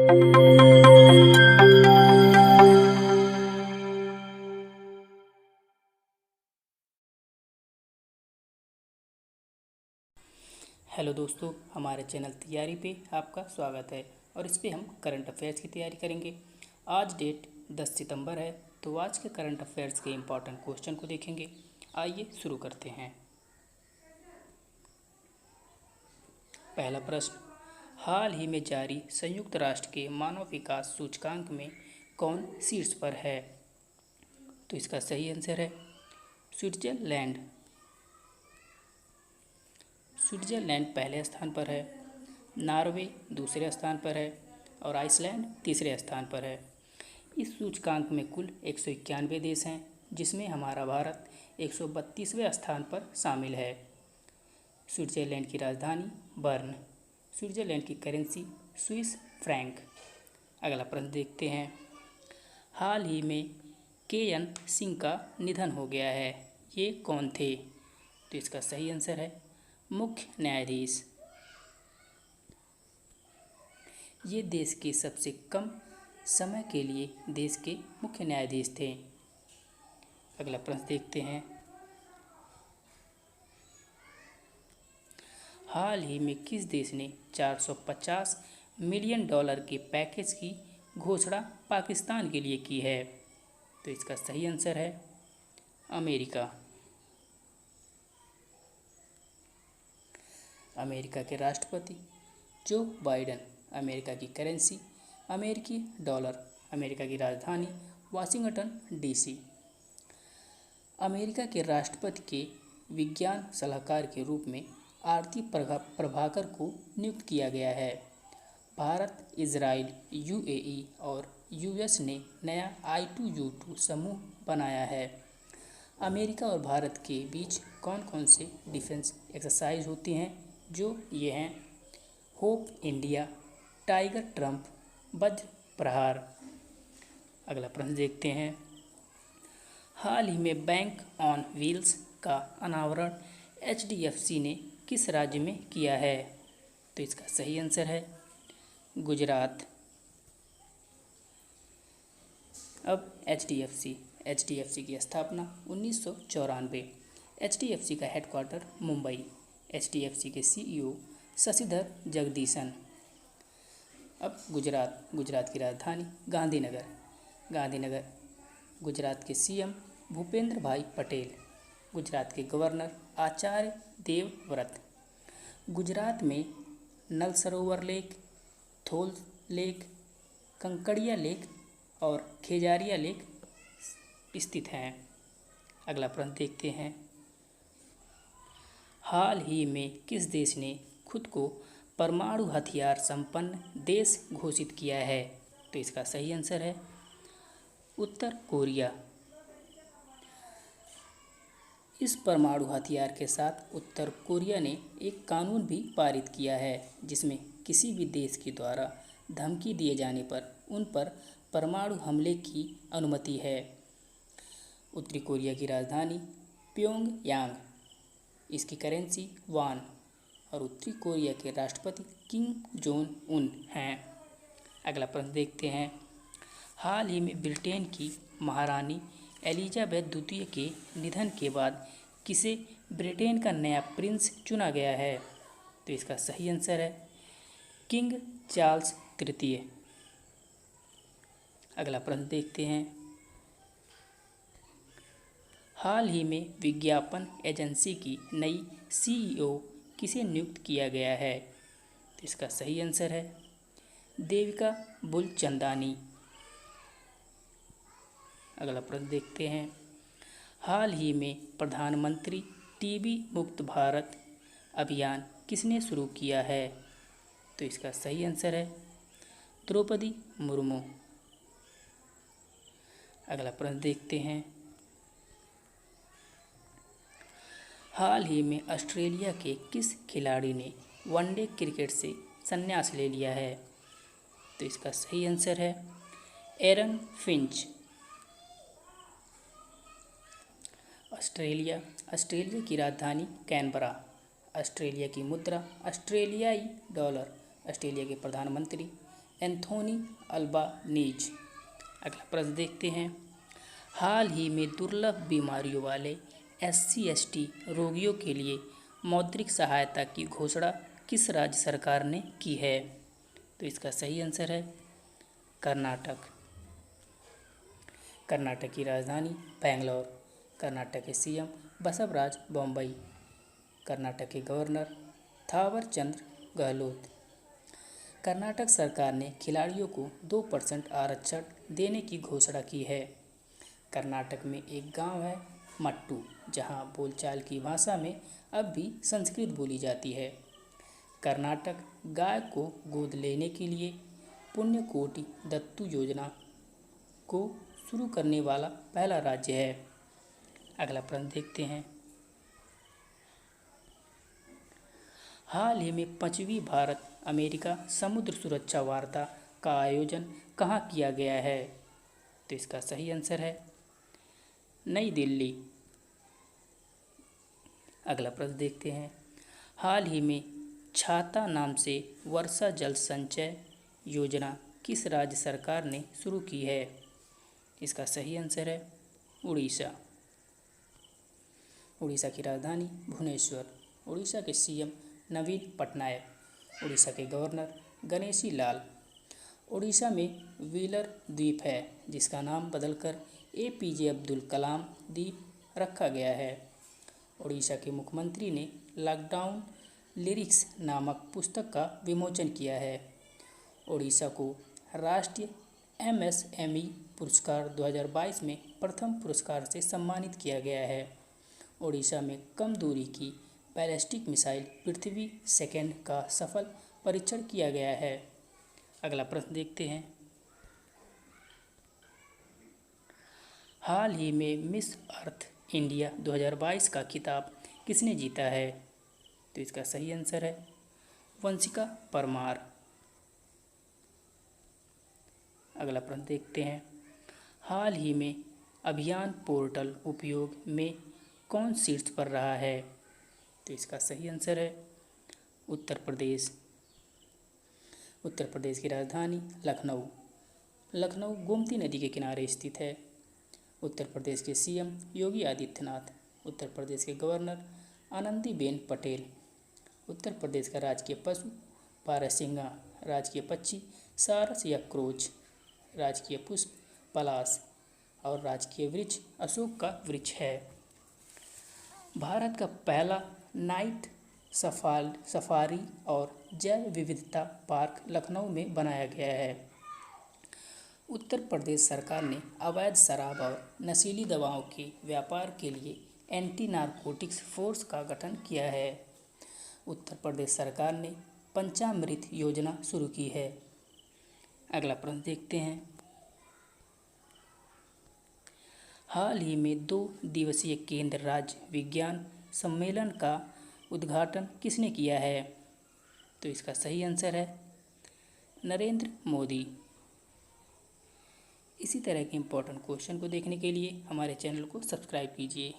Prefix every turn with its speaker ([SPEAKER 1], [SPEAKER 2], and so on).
[SPEAKER 1] Hello दोस्तों, हमारे channel तैयारी पे आपका स्वागत है और इस पे हम करंट अफेयर्स की तैयारी करेंगे। आज डेट 10 सितंबर है, तो आज के करंट अफेयर्स के इम्पॉर्टेंट क्वेश्चन को देखेंगे। आइए शुरू करते हैं। पहला प्रश्न, हाल ही में जारी संयुक्त राष्ट्र के मानव विकास सूचकांक में कौन शीर्ष पर है? तो इसका सही आंसर है स्विट्जरलैंड। स्विट्जरलैंड पहले स्थान पर है, नॉर्वे दूसरे स्थान पर है और आइसलैंड तीसरे स्थान पर है। इस सूचकांक में कुल 191 देश हैं, जिसमें हमारा भारत 132वें स्थान पर शामिल है। स्विट्जरलैंड की राजधानी बर्न। स्विट्जरलैंड की करेंसी स्विस फ्रैंक। अगला प्रश्न देखते हैं। हाल ही में के.एन. सिंह का निधन हो गया है, ये कौन थे? तो इसका सही आंसर है मुख्य न्यायाधीश। ये देश के सबसे कम समय के लिए देश के मुख्य न्यायाधीश थे। अगला प्रश्न देखते हैं। हाल ही में किस देश ने 450 मिलियन डॉलर के पैकेज की घोषणा पाकिस्तान के लिए की है? तो इसका सही आंसर है अमेरिका। अमेरिका के राष्ट्रपति जो बाइडेन। अमेरिका की करेंसी अमेरिकी डॉलर। अमेरिका की राजधानी वाशिंगटन डीसी। अमेरिका के राष्ट्रपति के विज्ञान सलाहकार के रूप में आरती प्रभाकर को नियुक्त किया गया है। भारत, इजराइल, यूएई और यूएस ने नया I2U2 समूह बनाया है। अमेरिका और भारत के बीच कौन कौन से डिफेंस एक्सरसाइज होती हैं? जो ये हैं होप इंडिया, टाइगर ट्रंप, वज्र प्रहार। अगला प्रश्न देखते हैं। हाल ही में बैंक ऑन व्हील्स का अनावरण HDFC ने किस राज्य में किया है? तो इसका सही आंसर है गुजरात। अब HDFC की स्थापना 1994। HDFC का हेडक्वार्टर मुंबई। HDFC के CEO शशिधर जगदीशन। अब गुजरात की राजधानी गांधीनगर। गुजरात के CM भूपेंद्र भाई पटेल। गुजरात के गवर्नर आचार्य देवव्रत। गुजरात में नल सरोवर लेक, थोल लेक, कंकड़िया लेक और खेजारिया लेक स्थित हैं। अगला प्रश्न देखते हैं। हाल ही में किस देश ने खुद को परमाणु हथियार संपन्न देश घोषित किया है? तो इसका सही आंसर है उत्तर कोरिया। इस परमाणु हथियार के साथ उत्तर कोरिया ने एक कानून भी पारित किया है, जिसमें किसी भी देश के द्वारा धमकी दिए जाने पर उन पर परमाणु हमले की अनुमति है। उत्तरी कोरिया की राजधानी प्योंगयांग। इसकी करेंसी वान और उत्तरी कोरिया के राष्ट्रपति किम जोंग उन हैं। अगला प्रश्न देखते हैं। हाल ही में ब्रिटेन की महारानी एलिजाबेथ द्वितीय के निधन के बाद किसे ब्रिटेन का नया प्रिंस चुना गया है? तो इसका सही आंसर है किंग चार्ल्स तृतीय। अगला प्रश्न देखते हैं। हाल ही में विज्ञापन एजेंसी की नई CEO किसे नियुक्त किया गया है? तो इसका सही आंसर है देविका बुलचंदानी। अगला प्रश्न देखते हैं। हाल ही में प्रधानमंत्री टीबी मुक्त भारत अभियान किसने शुरू किया है? तो इसका सही आंसर है द्रौपदी मुर्मू। अगला प्रश्न देखते हैं। हाल ही में ऑस्ट्रेलिया के किस खिलाड़ी ने वनडे क्रिकेट से संन्यास ले लिया है? तो इसका सही आंसर है एरन फिंच। ऑस्ट्रेलिया की राजधानी कैनबरा। ऑस्ट्रेलिया की मुद्रा ऑस्ट्रेलियाई डॉलर। ऑस्ट्रेलिया के प्रधानमंत्री एंथोनी अल्बानीज। अगला प्रश्न देखते हैं, हाल ही में दुर्लभ बीमारियों वाले SC/ST रोगियों के लिए मौद्रिक सहायता की घोषणा किस राज्य सरकार ने की है? तो इसका सही आंसर है कर्नाटक। कर्नाटक की राजधानी बैंगलोर। कर्नाटक के CM बसवराज बोम्मई। कर्नाटक के गवर्नर थावर चंद गहलोत। कर्नाटक सरकार ने खिलाड़ियों को 2% आरक्षण देने की घोषणा की है। कर्नाटक में एक गांव है मट्टू, जहां बोलचाल की भाषा में अब भी संस्कृत बोली जाती है। कर्नाटक गाय को गोद लेने के लिए पुण्यकोटि दत्तू योजना को शुरू करने वाला पहला राज्य है। अगला प्रश्न देखते हैं, हाल ही में 5वीं भारत अमेरिका समुद्र सुरक्षा वार्ता का आयोजन कहाँ किया गया है? तो इसका सही आंसर है नई दिल्ली। अगला प्रश्न देखते हैं, हाल ही में छाता नाम से वर्षा जल संचय योजना किस राज्य सरकार ने शुरू की है? इसका सही आंसर है उड़ीसा। उड़ीसा की राजधानी भुवनेश्वर। उड़ीसा के CM नवीन पटनायक। उड़ीसा के गवर्नर गणेशी लाल। उड़ीसा में व्हीलर द्वीप है, जिसका नाम बदलकर APJ अब्दुल कलाम द्वीप रखा गया है। उड़ीसा के मुख्यमंत्री ने लॉकडाउन लिरिक्स नामक पुस्तक का विमोचन किया है। उड़ीसा को राष्ट्रीय MSME पुरस्कार 2022 में प्रथम पुरस्कार से सम्मानित किया गया है। उड़ीसा में कम दूरी की बैलिस्टिक मिसाइल पृथ्वी सेकंड का सफल परीक्षण किया गया है। अगला प्रश्न देखते हैं, हाल ही में मिस अर्थ इंडिया 2022 का खिताब किसने जीता है? तो इसका सही आंसर है वंशिका परमार। अगला प्रश्न देखते हैं, हाल ही में अभियान पोर्टल उपयोग में कौन शीर्ष पर रहा है? तो इसका सही आंसर है उत्तर प्रदेश। उत्तर प्रदेश की राजधानी लखनऊ। लखनऊ गोमती नदी के किनारे स्थित है। उत्तर प्रदेश के CM योगी आदित्यनाथ। उत्तर प्रदेश के गवर्नर आनंदीबेन पटेल। उत्तर प्रदेश का राजकीय पशु बारहसिंगा। राजकीय पक्षी सारस या क्रोच। राजकीय पुष्प पलाश और राजकीय वृक्ष अशोक का वृक्ष है। भारत का पहला नाइट सफारी और जैव विविधता पार्क लखनऊ में बनाया गया है। उत्तर प्रदेश सरकार ने अवैध शराब और नशीली दवाओं के व्यापार के लिए एंटी नारकोटिक्स फोर्स का गठन किया है। उत्तर प्रदेश सरकार ने पंचामृत योजना शुरू की है। अगला प्रश्न देखते हैं, हाल ही में 2 दिवसीय केंद्र राज्य विज्ञान सम्मेलन का उद्घाटन किसने किया है? तो इसका सही आंसर है नरेंद्र मोदी। इसी तरह के इम्पोर्टेंट क्वेश्चन को देखने के लिए हमारे चैनल को सब्सक्राइब कीजिए।